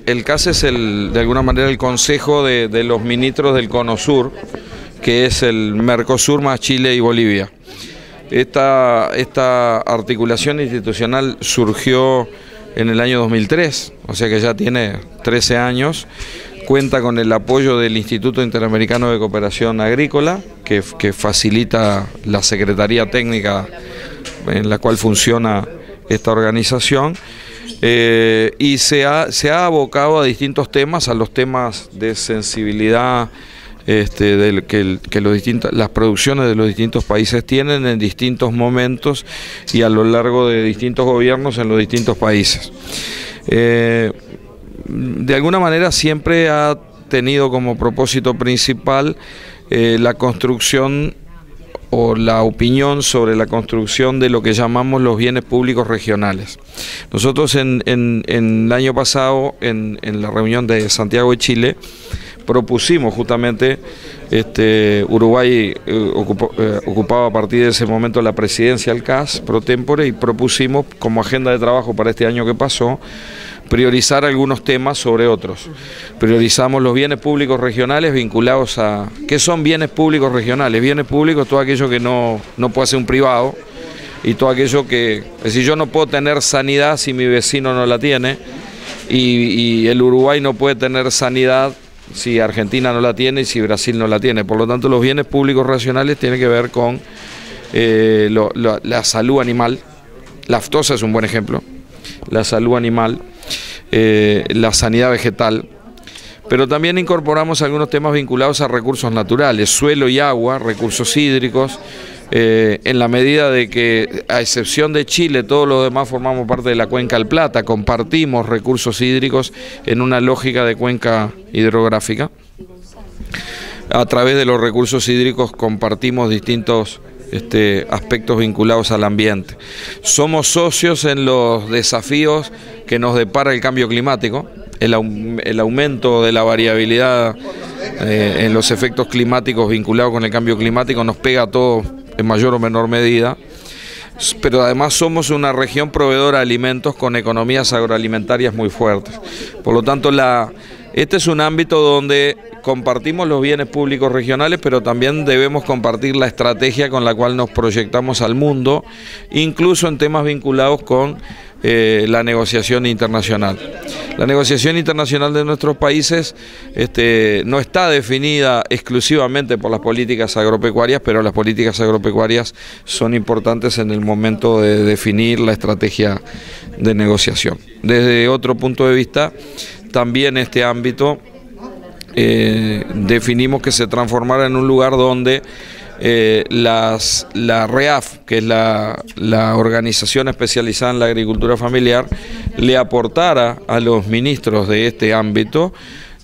El CAS es de alguna manera el consejo de los ministros del Cono Sur, que es el Mercosur más Chile y Bolivia. Esta articulación institucional surgió en el año 2003, o sea que ya tiene 13 años, cuenta con el apoyo del Instituto Interamericano de Cooperación Agrícola, que facilita la Secretaría Técnica en la cual funciona esta organización. Y se ha abocado a distintos temas, a los temas de sensibilidad que las producciones de los distintos países tienen en distintos momentos y a lo largo de distintos gobiernos en los distintos países. De alguna manera siempre ha tenido como propósito principal la construcción o la opinión sobre la construcción de lo que llamamos los bienes públicos regionales. Nosotros en el año pasado, en la reunión de Santiago de Chile, propusimos justamente, Uruguay ocupaba a partir de ese momento la presidencia del CAS pro tempore, y propusimos como agenda de trabajo para este año que pasó, priorizar algunos temas sobre otros. Priorizamos los bienes públicos regionales vinculados a... ¿Qué son bienes públicos regionales? Bienes públicos, todo aquello que no puede ser un privado, y todo aquello que... Es decir, yo no puedo tener sanidad si mi vecino no la tiene, y el Uruguay no puede tener sanidad si Argentina no la tiene y si Brasil no la tiene. Por lo tanto, los bienes públicos regionales tienen que ver con la salud animal. La aftosa es un buen ejemplo. La salud animal, la sanidad vegetal, pero también incorporamos algunos temas vinculados a recursos naturales, suelo y agua, recursos hídricos, en la medida de que, a excepción de Chile, todos los demás formamos parte de la Cuenca del Plata, compartimos recursos hídricos en una lógica de cuenca hidrográfica. A través de los recursos hídricos compartimos distintos aspectos vinculados al ambiente. Somos socios en los desafíos que nos depara el cambio climático, el aumento de la variabilidad en los efectos climáticos vinculados con el cambio climático nos pega a todos en mayor o menor medida, pero además somos una región proveedora de alimentos con economías agroalimentarias muy fuertes. Por lo tanto, este es un ámbito donde compartimos los bienes públicos regionales, pero también debemos compartir la estrategia con la cual nos proyectamos al mundo, incluso en temas vinculados con la negociación internacional. La negociación internacional de nuestros países no está definida exclusivamente por las políticas agropecuarias, pero las políticas agropecuarias son importantes en el momento de definir la estrategia de negociación. Desde otro punto de vista, también este ámbito definimos que se transformara en un lugar donde la REAF, que es la organización especializada en la agricultura familiar, le aportara a los ministros de este ámbito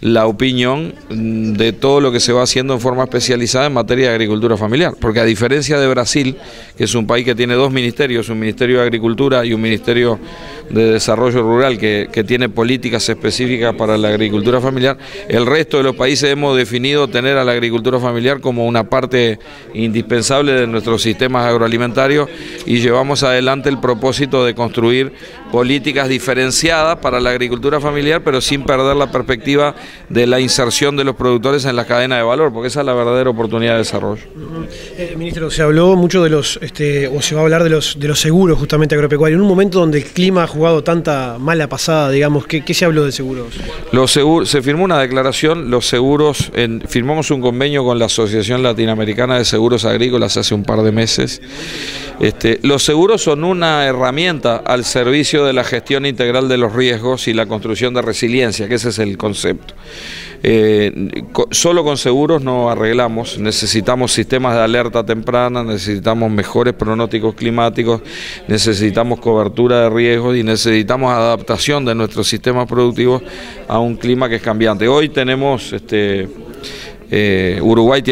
la opinión de todo lo que se va haciendo en forma especializada en materia de agricultura familiar, porque a diferencia de Brasil, que es un país que tiene dos ministerios, un ministerio de agricultura y un ministerio de desarrollo rural que tiene políticas específicas para la agricultura familiar, el resto de los países hemos definido tener a la agricultura familiar como una parte indispensable de nuestros sistemas agroalimentarios, y llevamos adelante el propósito de construir políticas diferenciadas para la agricultura familiar, pero sin perder la perspectiva de la inserción de los productores en la cadena de valor, porque esa es la verdadera oportunidad de desarrollo. Ministro, se habló mucho de los, o se va a hablar de los seguros justamente agropecuarios, en un momento donde el clima ha jugado tanta mala pasada, digamos, ¿qué se habló de seguros? Se firmó una declaración, los seguros, firmamos un convenio con la Asociación Latinoamericana de Seguros Agrícolas hace un par de meses. Los seguros son una herramienta al servicio de la gestión integral de los riesgos y la construcción de resiliencia, que ese es el concepto. Solo con seguros no arreglamos, necesitamos sistemas de alerta temprana, necesitamos mejores pronósticos climáticos, necesitamos cobertura de riesgos y necesitamos adaptación de nuestros sistemas productivos a un clima que es cambiante. Hoy tenemos Uruguay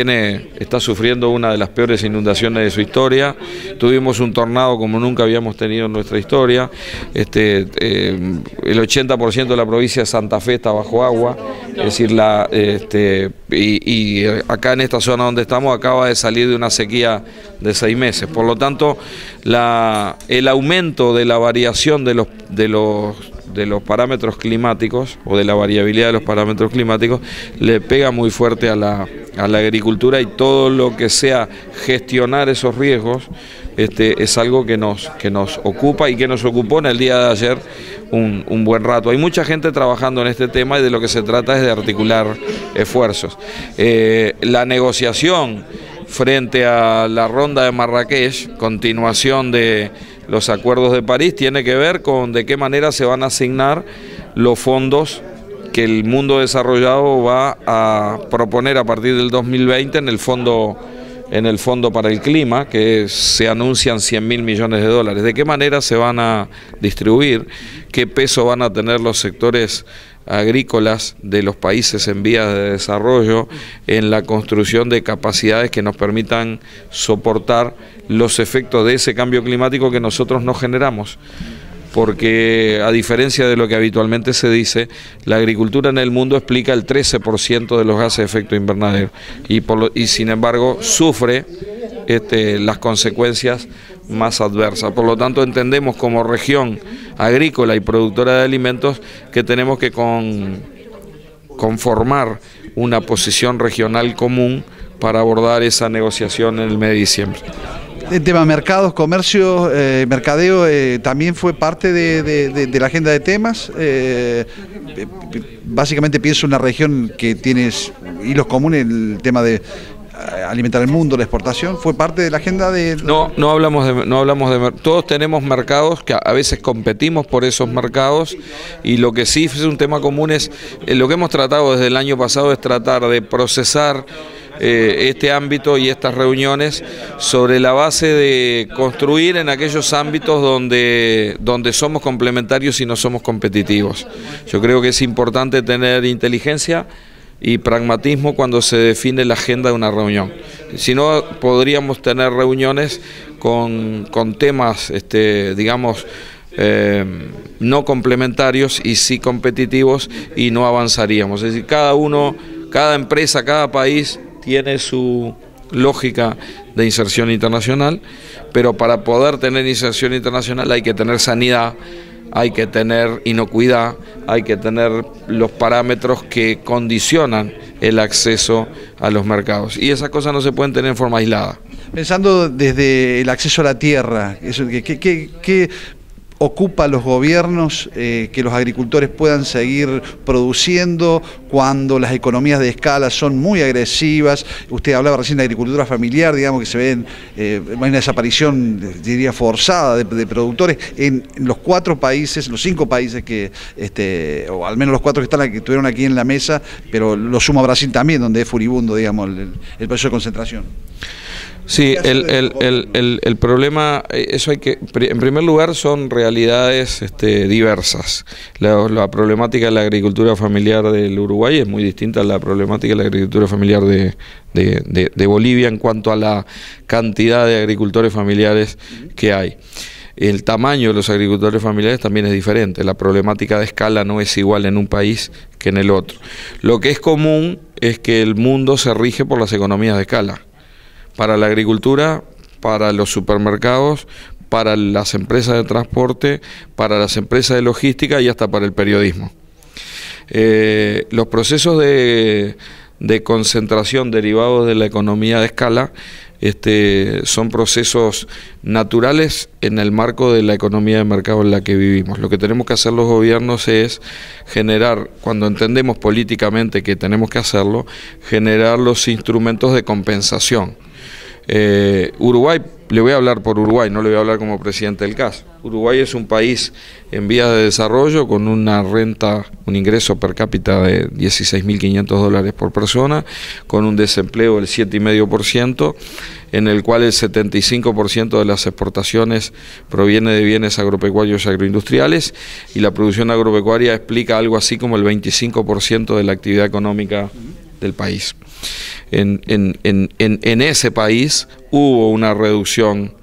está sufriendo una de las peores inundaciones de su historia. Tuvimos un tornado como nunca habíamos tenido en nuestra historia. El 80% de la provincia de Santa Fe está bajo agua. Es decir, acá en esta zona donde estamos acaba de salir de una sequía de 6 meses. Por lo tanto, el aumento de la variación de los parámetros climáticos o de la variabilidad de los parámetros climáticos le pega muy fuerte a la agricultura, y todo lo que sea gestionar esos riesgos es algo que nos ocupa y que nos ocupó en el día de ayer un buen rato. Hay mucha gente trabajando en este tema y de lo que se trata es de articular esfuerzos. La negociación frente a la ronda de Marrakech, continuación de los acuerdos de París, tiene que ver con de qué manera se van a asignar los fondos que el mundo desarrollado va a proponer a partir del 2020 en el fondo para el clima, que se anuncian 100.000 millones de dólares. ¿De qué manera se van a distribuir? ¿Qué peso van a tener los sectores agrícolas de los países en vías de desarrollo en la construcción de capacidades que nos permitan soportar los efectos de ese cambio climático que nosotros no generamos? Porque a diferencia de lo que habitualmente se dice, la agricultura en el mundo explica el 13% de los gases de efecto invernadero y sin embargo sufre las consecuencias más adversas. Por lo tanto, entendemos como región agrícola y productora de alimentos que tenemos que conformar una posición regional común para abordar esa negociación en el mes de diciembre. El tema mercados, comercio, mercadeo también fue parte de la agenda de temas. Básicamente pienso en una región que tiene hilos comunes, el tema de alimentar el mundo, la exportación, fue parte de la agenda de... No hablamos de todos tenemos mercados que a veces competimos por esos mercados, y lo que sí es un tema común es lo que hemos tratado desde el año pasado, es tratar de procesar este ámbito y estas reuniones sobre la base de construir en aquellos ámbitos donde somos complementarios y no somos competitivos. Yo creo que es importante tener inteligencia y pragmatismo cuando se define la agenda de una reunión. Si no, podríamos tener reuniones con temas, digamos, no complementarios y sí competitivos, y no avanzaríamos. Es decir, cada empresa, cada país tiene su lógica de inserción internacional, pero para poder tener inserción internacional hay que tener sanidad, hay que tener inocuidad, hay que tener los parámetros que condicionan el acceso a los mercados, y esas cosas no se pueden tener en forma aislada. Pensando desde el acceso a la tierra, ¿qué ocupa a los gobiernos que los agricultores puedan seguir produciendo cuando las economías de escala son muy agresivas? Usted hablaba recién de agricultura familiar, digamos que se ven una desaparición, diría, forzada de productores en los 4 países, los 5 países que, o al menos los 4 que estuvieron aquí en la mesa, pero lo sumo a Brasil también, donde es furibundo, digamos, el proceso de concentración. Sí, el problema, eso hay que, en primer lugar, son realidades diversas. La problemática de la agricultura familiar del Uruguay es muy distinta a la problemática de la agricultura familiar de Bolivia en cuanto a la cantidad de agricultores familiares que hay. El tamaño de los agricultores familiares también es diferente. La problemática de escala no es igual en un país que en el otro. Lo que es común es que el mundo se rige por las economías de escala. Para la agricultura, para los supermercados, para las empresas de transporte, para las empresas de logística y hasta para el periodismo. Los procesos de concentración derivados de la economía de escala son procesos naturales en el marco de la economía de mercado en la que vivimos. Lo que tenemos que hacer los gobiernos es generar, cuando entendemos políticamente que tenemos que hacerlo, generar los instrumentos de compensación. Uruguay, le voy a hablar por Uruguay, no le voy a hablar como presidente del CAS. Uruguay es un país en vías de desarrollo con una renta, un ingreso per cápita de $16.500 por persona, con un desempleo del 7,5%, en el cual el 75% de las exportaciones proviene de bienes agropecuarios y agroindustriales, y la producción agropecuaria explica algo así como el 25% de la actividad económica del país. En ese país hubo una reducción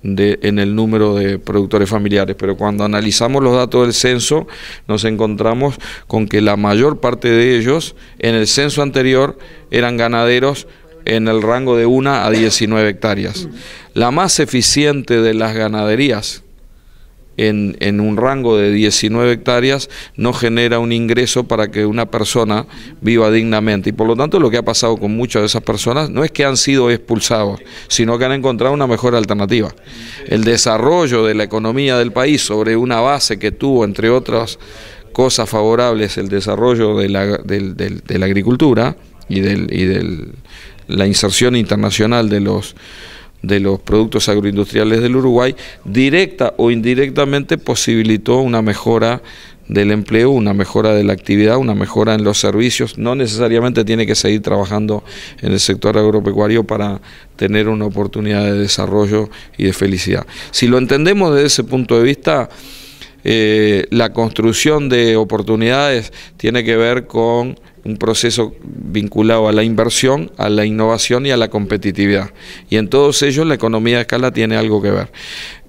en el número de productores familiares, pero cuando analizamos los datos del censo nos encontramos con que la mayor parte de ellos en el censo anterior eran ganaderos en el rango de 1 a 19 hectáreas. La más eficiente de las ganaderías en un rango de 19 hectáreas no genera un ingreso para que una persona viva dignamente. Y por lo tanto lo que ha pasado con muchas de esas personas no es que han sido expulsados, sino que han encontrado una mejor alternativa. El desarrollo de la economía del país sobre una base que tuvo, entre otras cosas favorables, el desarrollo de la agricultura y la inserción internacional de los productos agroindustriales del Uruguay, directa o indirectamente posibilitó una mejora del empleo, una mejora de la actividad, una mejora en los servicios. No necesariamente tiene que seguir trabajando en el sector agropecuario para tener una oportunidad de desarrollo y de felicidad. Si lo entendemos desde ese punto de vista, la construcción de oportunidades tiene que ver con un proceso vinculado a la inversión, a la innovación y a la competitividad. Y en todos ellos la economía de escala tiene algo que ver.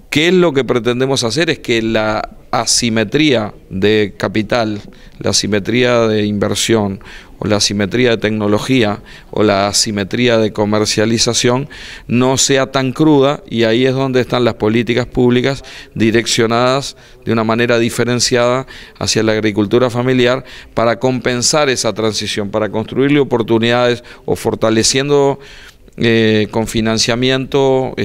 ¿Qué es lo que pretendemos hacer? Es que la asimetría de capital, la asimetría de inversión, o la asimetría de tecnología, o la asimetría de comercialización no sea tan cruda, y ahí es donde están las políticas públicas direccionadas de una manera diferenciada hacia la agricultura familiar para compensar esa transición, para construirle oportunidades o fortaleciendo con financiamiento,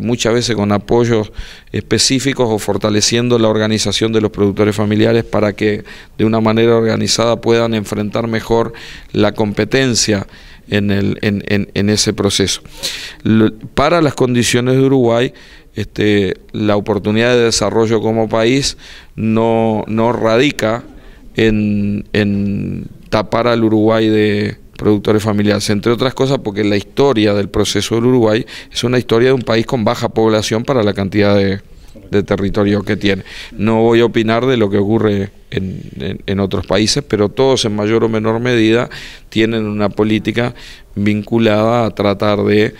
muchas veces con apoyos específicos, o fortaleciendo la organización de los productores familiares para que de una manera organizada puedan enfrentar mejor la competencia en ese proceso. Para las condiciones de Uruguay, la oportunidad de desarrollo como país no radica en tapar al Uruguay de productores familiares, entre otras cosas porque la historia del proceso del Uruguay es una historia de un país con baja población para la cantidad de territorio que tiene. No voy a opinar de lo que ocurre en otros países, pero todos en mayor o menor medida tienen una política vinculada a tratar de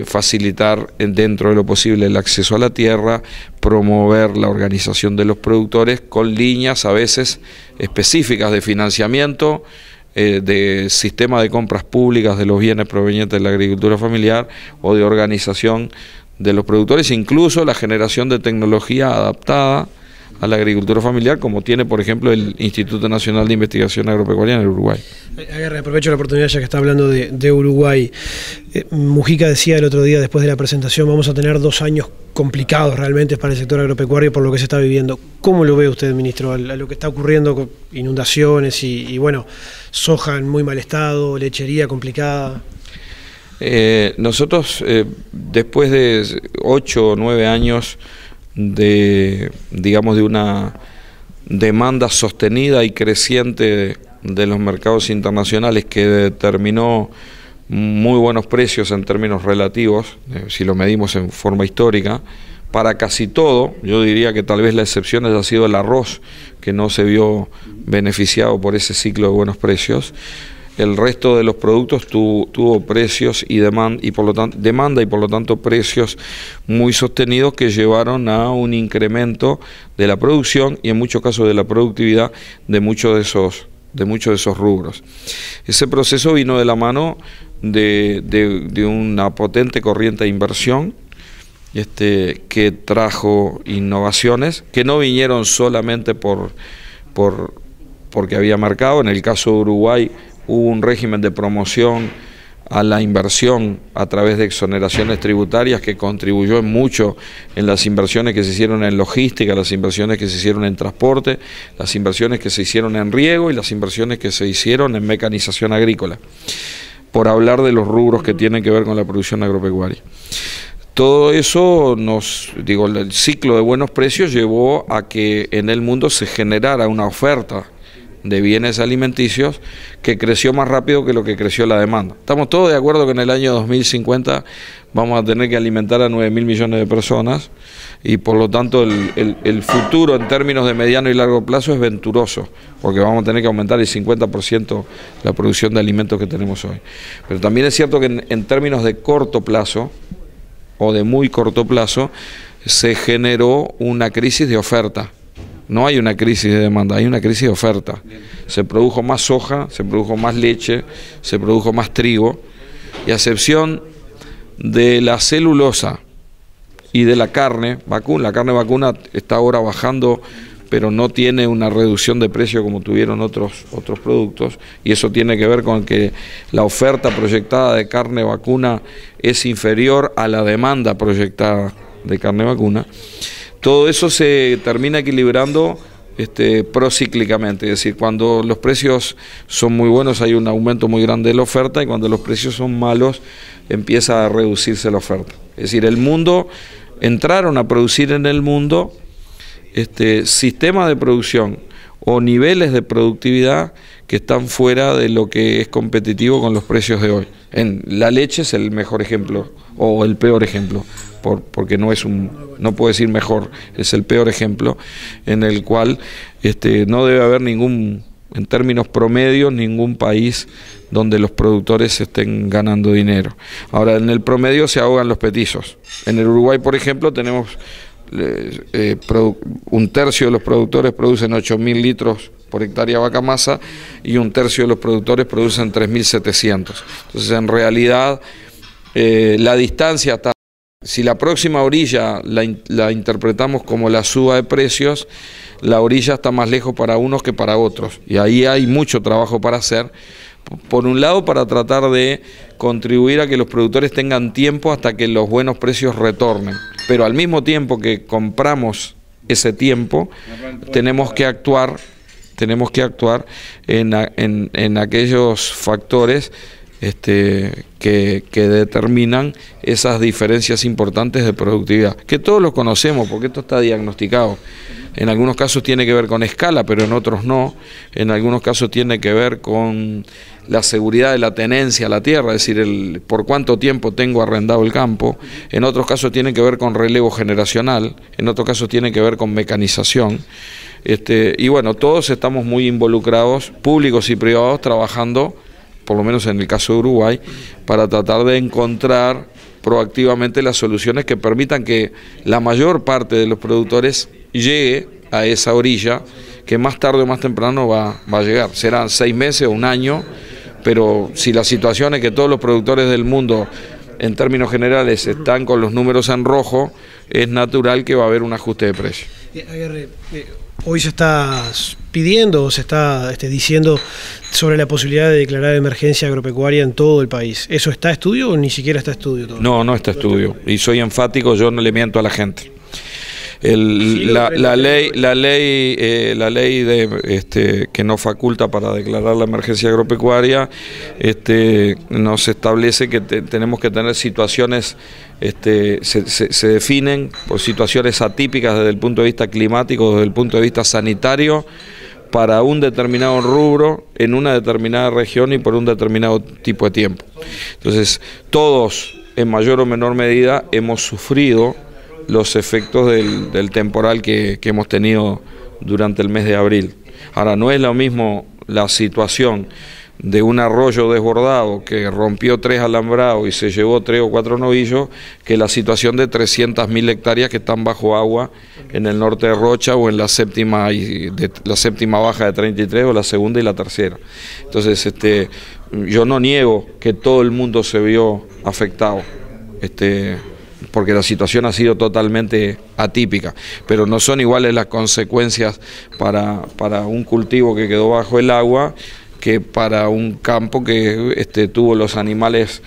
facilitar dentro de lo posible el acceso a la tierra, promover la organización de los productores con líneas a veces específicas de financiamiento, de sistema de compras públicas de los bienes provenientes de la agricultura familiar o de organización de los productores, incluso la generación de tecnología adaptada a la agricultura familiar, como tiene por ejemplo el Instituto Nacional de Investigación Agropecuaria en el Uruguay. Aprovecho la oportunidad ya que está hablando de Uruguay. Mujica decía el otro día después de la presentación, vamos a tener 2 años complicados realmente para el sector agropecuario por lo que se está viviendo. ¿Cómo lo ve usted, ministro, a lo que está ocurriendo con inundaciones y bueno, soja en muy mal estado, lechería complicada? Nosotros, después de 8 o 9 años de una demanda sostenida y creciente de los mercados internacionales que determinó muy buenos precios en términos relativos, si lo medimos en forma histórica, para casi todo. Yo diría que tal vez la excepción haya sido el arroz, que no se vio beneficiado por ese ciclo de buenos precios. El resto de los productos tuvo precios y demanda y por lo tanto precios muy sostenidos que llevaron a un incremento de la producción y en muchos casos de la productividad de muchos de esos rubros. Ese proceso vino de la mano de una potente corriente de inversión que trajo innovaciones que no vinieron solamente porque había mercado. En el caso de Uruguay hubo un régimen de promoción a la inversión a través de exoneraciones tributarias que contribuyó mucho en las inversiones que se hicieron en logística, las inversiones que se hicieron en transporte, las inversiones que se hicieron en riego y las inversiones que se hicieron en mecanización agrícola, por hablar de los rubros que tienen que ver con la producción agropecuaria. Todo eso el ciclo de buenos precios llevó a que en el mundo se generara una oferta de bienes alimenticios que creció más rápido que lo que creció la demanda. Estamos todos de acuerdo que en el año 2050 vamos a tener que alimentar a 9.000 millones de personas y por lo tanto el futuro en términos de mediano y largo plazo es venturoso, porque vamos a tener que aumentar el 50% la producción de alimentos que tenemos hoy. Pero también es cierto que en términos de corto plazo o de muy corto plazo se generó una crisis de oferta. No hay una crisis de demanda, hay una crisis de oferta. Se produjo más soja, se produjo más leche, se produjo más trigo, y a excepción de la celulosa y de la carne vacuna. La carne vacuna está ahora bajando, pero no tiene una reducción de precio como tuvieron otros productos, y eso tiene que ver con que la oferta proyectada de carne vacuna es inferior a la demanda proyectada de carne vacuna. Todo eso se termina equilibrando procíclicamente, es decir, cuando los precios son muy buenos hay un aumento muy grande de la oferta, y cuando los precios son malos empieza a reducirse la oferta. Es decir, entraron a producir en el mundo sistemas de producción o niveles de productividad que están fuera de lo que es competitivo con los precios de hoy. La leche es el mejor ejemplo, o el peor ejemplo, porque no puedo decir mejor, es el peor ejemplo, en el cual no debe haber en términos promedios, ningún país donde los productores estén ganando dinero. Ahora, en el promedio se ahogan los petizos. En el Uruguay, por ejemplo, tenemos un tercio de los productores producen 8.000 litros por hectárea vaca masa, y un tercio de los productores producen 3.700. Entonces, en realidad, la distancia está... Si la próxima orilla la interpretamos como la suba de precios, la orilla está más lejos para unos que para otros, y ahí hay mucho trabajo para hacer. Por un lado, para tratar de contribuir a que los productores tengan tiempo hasta que los buenos precios retornen, pero al mismo tiempo que compramos ese tiempo, tenemos que actuar en aquellos factores que determinan esas diferencias importantes de productividad, que todos los conocemos porque esto está diagnosticado. En algunos casos tiene que ver con escala, pero en otros no. En algunos casos tiene que ver con la seguridad de la tenencia a la tierra, es decir, por cuánto tiempo tengo arrendado el campo. En otros casos tiene que ver con relevo generacional, en otros casos tiene que ver con mecanización. Y bueno, todos estamos muy involucrados, públicos y privados, trabajando, por lo menos en el caso de Uruguay, para tratar de encontrar proactivamente las soluciones que permitan que la mayor parte de los productores llegue a esa orilla, que más tarde o más temprano va a llegar. Serán 6 meses o un año, pero si la situación es que todos los productores del mundo, en términos generales, están con los números en rojo, es natural que va a haber un ajuste de precio. Hoy se está pidiendo o se está diciendo sobre la posibilidad de declarar emergencia agropecuaria en todo el país. ¿Eso está a estudio o ni siquiera está a estudio todo? No está a estudio, y soy enfático, yo no le miento a la gente. La ley que nos faculta para declarar la emergencia agropecuaria nos establece que tenemos que tener situaciones, se definen por situaciones atípicas desde el punto de vista climático, desde el punto de vista sanitario, para un determinado rubro, en una determinada región y por un determinado tipo de tiempo. Entonces, todos, en mayor o menor medida, hemos sufrido los efectos del temporal que hemos tenido durante el mes de abril. Ahora, no es lo mismo la situación de un arroyo desbordado que rompió 3 alambrados y se llevó 3 o 4 novillos, que la situación de 300.000 hectáreas que están bajo agua en el norte de Rocha, o en la séptima baja de 33, o la segunda y la tercera. Entonces, yo no niego que todo el mundo se vio afectado, porque la situación ha sido totalmente atípica, pero no son iguales las consecuencias para un cultivo que quedó bajo el agua que para un campo que tuvo los animales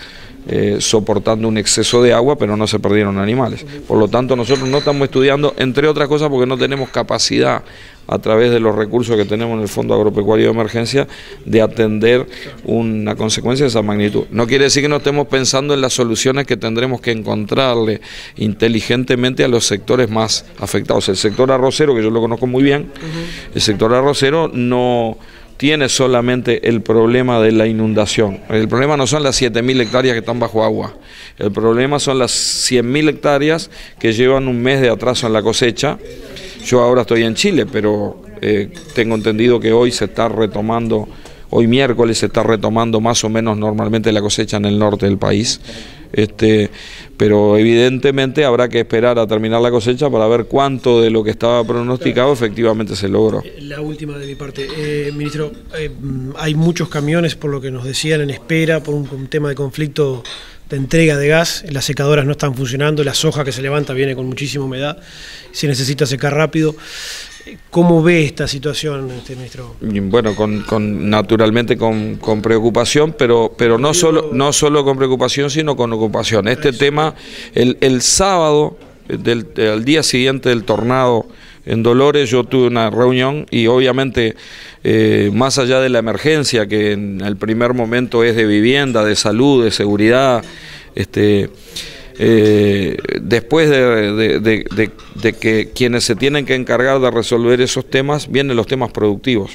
soportando un exceso de agua, pero no se perdieron animales. Por lo tanto, nosotros no estamos estudiando, entre otras cosas, porque no tenemos capacidad, a través de los recursos que tenemos en el Fondo Agropecuario de Emergencia, de atender una consecuencia de esa magnitud. No quiere decir que no estemos pensando en las soluciones que tendremos que encontrarle inteligentemente a los sectores más afectados. El sector arrocero, que yo lo conozco muy bien, el sector arrocero no tiene solamente el problema de la inundación. El problema no son las 7.000 hectáreas que están bajo agua. El problema son las 100.000 hectáreas que llevan un mes de atraso en la cosecha. Yo ahora estoy en Chile, pero tengo entendido que hoy se está retomando, hoy miércoles se está retomando más o menos normalmente la cosecha en el norte del país. Pero evidentemente habrá que esperar a terminar la cosecha para ver cuánto de lo que estaba pronosticado efectivamente se logró. La última de mi parte, ministro, hay muchos camiones, por lo que nos decían, en espera por un tema de conflicto de entrega de gas, las secadoras no están funcionando, la soja que se levanta viene con muchísima humedad, se necesita secar rápido. ¿Cómo ve esta situación, ministro? Bueno, naturalmente con preocupación, pero no solo con preocupación, sino con ocupación. Este tema, el sábado, al día siguiente del tornado en Dolores, yo tuve una reunión y obviamente más allá de la emergencia, que en el primer momento es de vivienda, de salud, de seguridad, después de que quienes se tienen que encargar de resolver esos temas, vienen los temas productivos.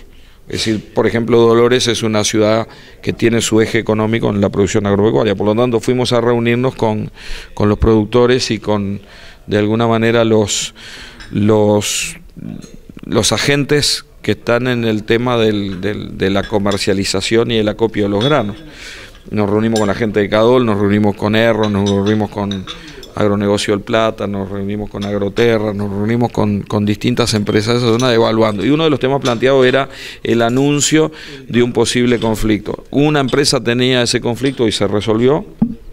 Es decir, por ejemplo, Dolores es una ciudad que tiene su eje económico en la producción agropecuaria, por lo tanto fuimos a reunirnos con los productores y con, de alguna manera, los agentes que están en el tema de la comercialización y el acopio de los granos. Nos reunimos con la gente de Cadol, nos reunimos con Erro, nos reunimos con Agronegocio del Plata, nos reunimos con Agroterra, nos reunimos con distintas empresas de esa zona evaluando. Y uno de los temas planteados era el anuncio de un posible conflicto. Una empresa tenía ese conflicto y se resolvió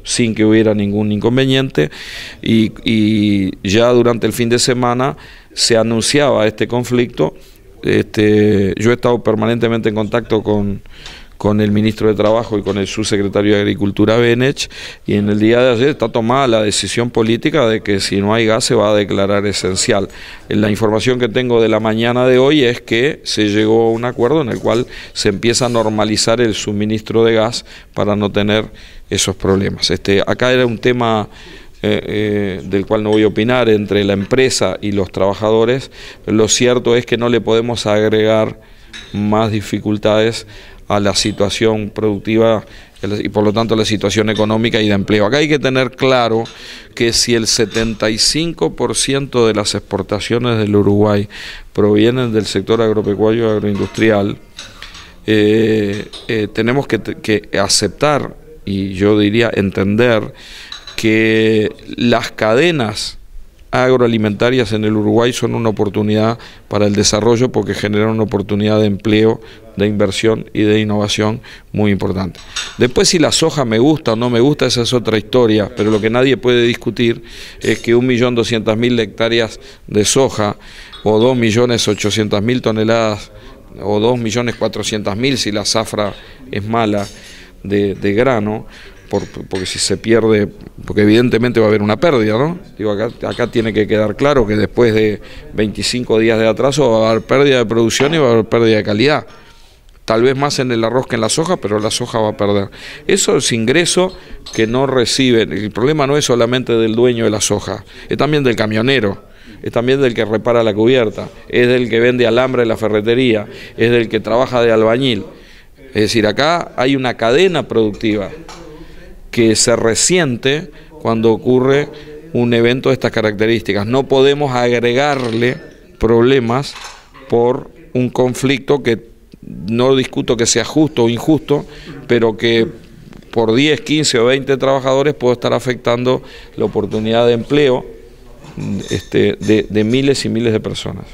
sin que hubiera ningún inconveniente, y ya durante el fin de semana se anunciaba este conflicto. Yo he estado permanentemente en contacto con el ministro de Trabajo y con el subsecretario de Agricultura, Benech, y en el día de ayer está tomada la decisión política de que si no hay gas se va a declarar esencial. La información que tengo de la mañana de hoy es que se llegó a un acuerdo en el cual se empieza a normalizar el suministro de gas para no tener esos problemas. Acá era un tema del cual no voy a opinar, entre la empresa y los trabajadores. Lo cierto es que no le podemos agregar más dificultades a la situación productiva y por lo tanto a la situación económica y de empleo. Acá hay que tener claro que si el 75% de las exportaciones del Uruguay provienen del sector agropecuario y agroindustrial, tenemos que aceptar, y yo diría entender, que las cadenas agroalimentarias en el Uruguay son una oportunidad para el desarrollo, porque generan una oportunidad de empleo, de inversión y de innovación muy importante. Después, si la soja me gusta o no me gusta, esa es otra historia, pero lo que nadie puede discutir es que 1.200.000 hectáreas de soja, o 2.800.000 toneladas, o 2.400.000 si la zafra es mala de grano, porque si se pierde, porque evidentemente va a haber una pérdida, ¿no? Digo, acá tiene que quedar claro que después de 25 días de atraso va a haber pérdida de producción y va a haber pérdida de calidad. Tal vez más en el arroz que en la soja, pero la soja va a perder. Eso es ingreso que no reciben. El problema no es solamente del dueño de la soja, es también del camionero, es también del que repara la cubierta, es del que vende alambre en la ferretería, es del que trabaja de albañil. Es decir, acá hay una cadena productiva que se resiente cuando ocurre un evento de estas características. No podemos agregarle problemas por un conflicto que no discuto que sea justo o injusto, pero que por 10, 15 o 20 trabajadores puede estar afectando la oportunidad de empleo de miles y miles de personas.